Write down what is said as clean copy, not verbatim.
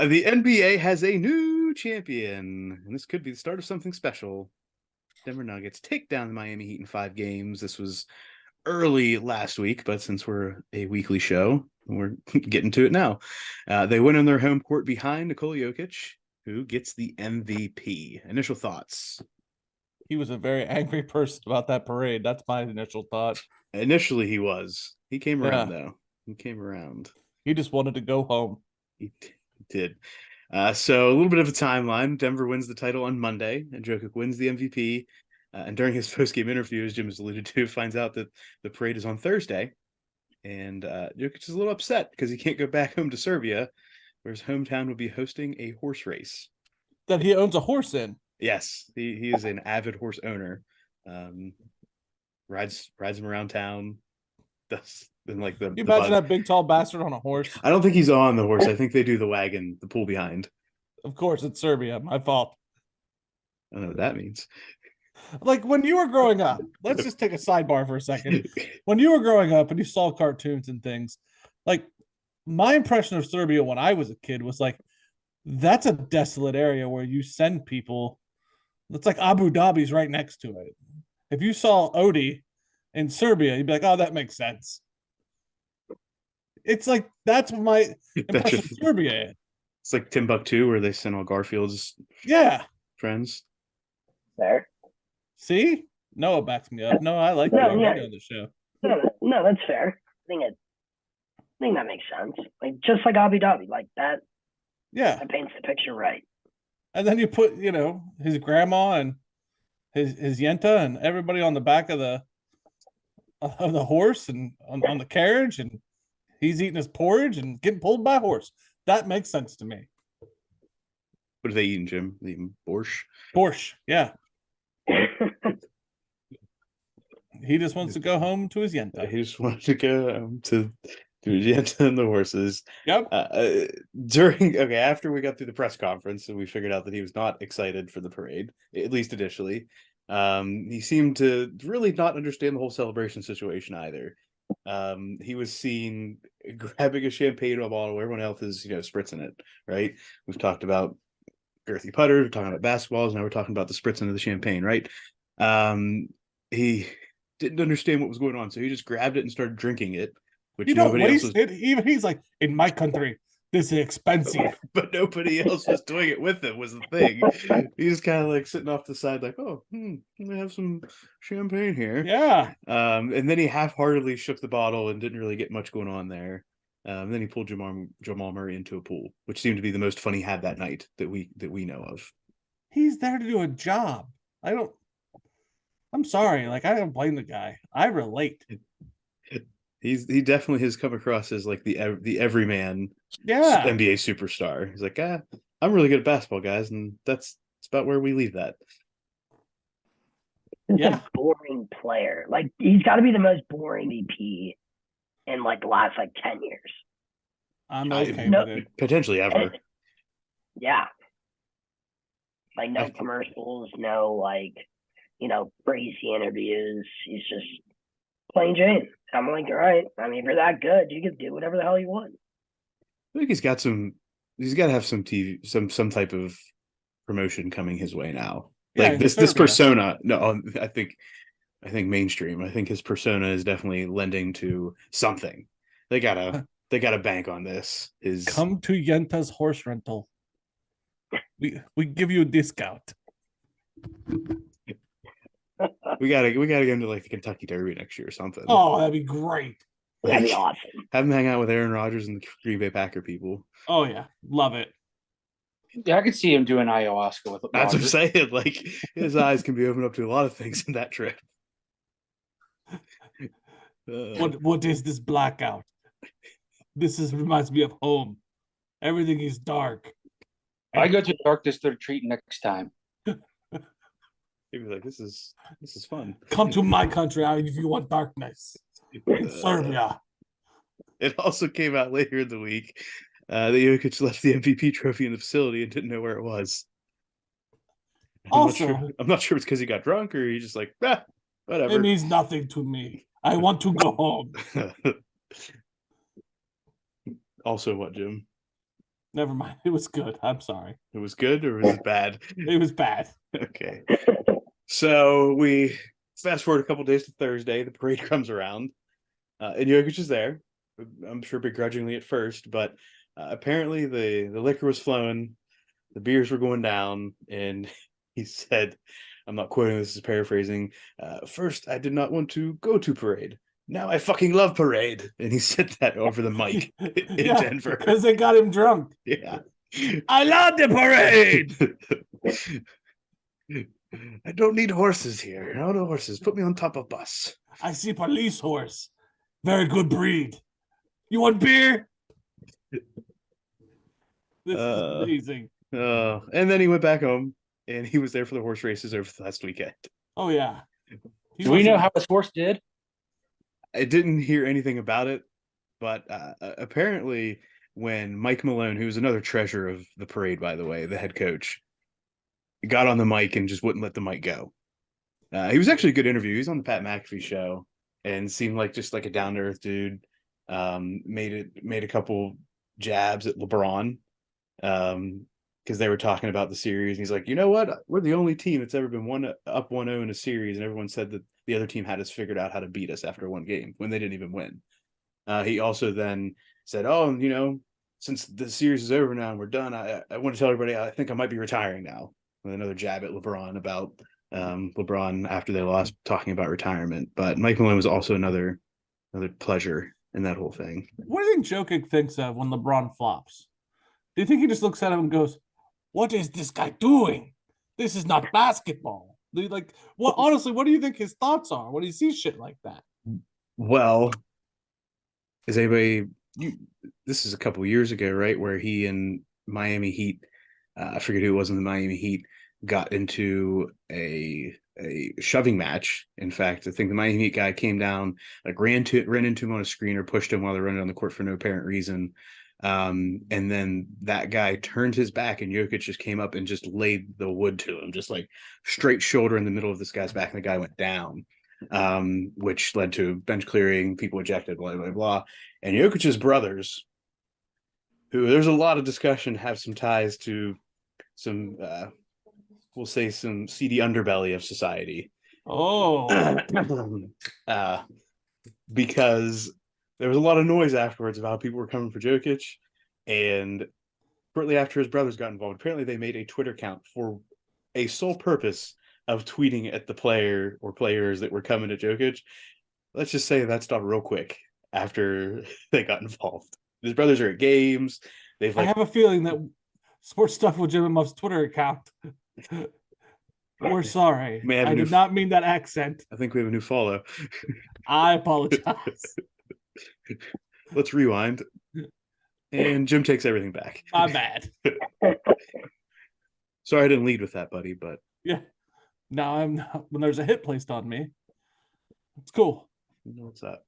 The NBA has a new champion, and this could be the start of something special. Denver Nuggets take down the Miami Heat in 5 games. This was early last week, but since we're a weekly show, we're getting to it now. They win on their home court behind Nikola Jokic, who gets the MVP. Initial thoughts. He was a very angry person about that parade. That's my initial thought. Initially, he was. He came around, Yeah. though. He came around. He just wanted to go home. He did. So a little bit of a timeline. Denver wins the title on Monday, and Jokic wins the MVP. And during his post-game interview, as Jim has alluded to, finds out that the parade is on Thursday. And Jokic is a little upset because he can't go back home to Serbia, where his hometown will be hosting a horse race. That he owns a horse in. Yes, he is an avid horse owner. Rides him around town. Does then like the. Can you imagine that big tall bastard on a horse? I don't think he's on the horse. I think they do the wagon, the pull behind. Of course, it's Serbia. My fault. I don't know what that means. Like when you were growing up, let's just take a sidebar for a second. When you were growing up and you saw cartoons and things, like my impression of Serbia when I was a kid was like, that's a desolate area where you send people. It's like Abu Dhabi's right next to it. If you saw Odie in Serbia, you'd be like, oh, that makes sense. It's like that's what my impression of Serbia is. It's like Timbuktu, where they send all Garfield's friends. Fair. See? Noah backs me up. No, I like you on the show. No, that's fair. I think that makes sense. Like just like Abu Dhabi, like that. Yeah. That paints the picture right. And then you put, his grandma and his yenta and everybody on the back of the horse and on the carriage, and he's eating his porridge and getting pulled by a horse. That makes sense to me. What are they eating, Jim? They eating borscht? Borscht, yeah. He just wants to go home to his yenta. He just wanted to go to his yenta and the horses. Yep. After we got through the press conference and we figured out that he was not excited for the parade, at least initially, he seemed to really not understand the whole celebration situation either. He was seen grabbing a champagne bottle. Everyone else is, spritzing it, right? We've talked about girthy putters, we're talking about basketballs, now we're talking about the spritzing of the champagne, right? He didn't understand what was going on, so he just grabbed it and started drinking it. Which you don't waste it. Even he's like, in my country, this is expensive. But nobody else was doing it with him was the thing. He's kind of like sitting off the side, like, oh, we have some champagne here. Yeah. And then he half-heartedly shook the bottle and didn't really get much going on there. Then he pulled Jamal Murray into a pool, which seemed to be the most fun he had that night that we know of. He's there to do a job. I'm sorry. Like, I don't blame the guy. I relate. He definitely has come across as like the everyman NBA superstar. He's like, I'm really good at basketball, guys, and that's about where we leave that. He's a boring player. Like he's got to be the most boring VP in like the last 10 years. I'm okay with it. Potentially ever. Yeah. Like no commercials, no crazy interviews. He's just plain Jane. I'm like, all right. I mean, if you're that good, you can do whatever the hell you want. I think he's got to have some TV, some type of promotion coming his way now. Like this persona. No, I think mainstream. I think his persona is definitely lending to something. They gotta bank on this. Come to Yenta's horse rental. We give you a discount. We gotta get him to like the Kentucky Derby next year or something. Oh, that'd be great. That'd be awesome. Have him hang out with Aaron Rodgers and the Green Bay Packer people. Oh yeah, love it. Yeah, I could see him doing ayahuasca with. That's what I'm saying. Like his eyes can be opened up to a lot of things in that trip. What is this blackout? This reminds me of home. Everything is dark. I go to darkness to retreat next time. He'd be like, "This is fun. Come to my country if you want darkness." In Serbia. It also came out later in the week that Jokic left the MVP trophy in the facility and didn't know where it was. I'm not sure it's because he got drunk or he just like, whatever. It means nothing to me. I want to go home. Also, what, Jim? Never mind. It was good. I'm sorry. It was good or was it bad? It was bad. Okay. So we fast forward a couple days to Thursday. The parade comes around, and Jokic is there. I'm sure begrudgingly at first, but apparently the liquor was flowing, the beers were going down, and he said, "I'm not quoting this, is paraphrasing. First, I did not want to go to parade. Now I fucking love parade." And he said that over the mic in Denver. Because they got him drunk. Yeah. I love the parade. I don't need horses here. No, no horses. Put me on top of bus. I see police horse. Very good breed. You want beer? This is amazing. And then he went back home, and he was there for the horse races over the last weekend. Oh, yeah. Do we know how his horse did? I didn't hear anything about it, but apparently when Mike Malone, who's another treasure of the parade, by the way, the head coach, got on the mic and just wouldn't let the mic go. He was actually a good interview. He's on the Pat McAfee show and seemed like just like a down to earth dude. Made a couple jabs at LeBron because they were talking about the series. And he's like, you know what? We're the only team that's ever been up 1-0 in a series, and everyone said that the other team had us figured out how to beat us after one game when they didn't even win. He also then said, "Oh, you know, since the series is over now and we're done, I want to tell everybody I think I might be retiring now." With another jab at LeBron about LeBron after they lost, talking about retirement. But Mike Malone was also another pleasure in that whole thing. What do you think Jokic thinks of when LeBron flops? Do you think he just looks at him and goes, "What is this guy doing? This is not basketball." Like, what? Honestly, what do you think his thoughts are when he sees shit like that? Well, is anybody? This is a couple years ago, right? Where he and Miami Heat, I forget who it was in the Miami Heat, got into a shoving match. In fact, I think the Miami Heat guy came down, like ran into him on a screen or pushed him while they're running on the court for no apparent reason. And then that guy turned his back and Jokic just came up and just laid the wood to him, just like straight shoulder in the middle of this guy's back, and the guy went down, which led to bench clearing, people ejected, blah, blah, blah. And Jokic's brothers, who there's a lot of discussion, have some ties to some, we'll say, some seedy underbelly of society. Oh, because there was a lot of noise afterwards about how people were coming for Jokic, and shortly after his brothers got involved, apparently they made a Twitter account for a sole purpose of tweeting at the player or players that were coming to Jokic. Let's just say that stopped real quick after they got involved. His brothers are at games. I have a feeling that Sports Stuff with Jim and Muff's Twitter account. We're sorry. I did not mean that accent. I think we have a new follow. I apologize. Let's rewind. And Jim takes everything back. My bad. Sorry I didn't lead with that, buddy, but yeah. Now I'm when there's a hit placed on me. It's cool. What's that?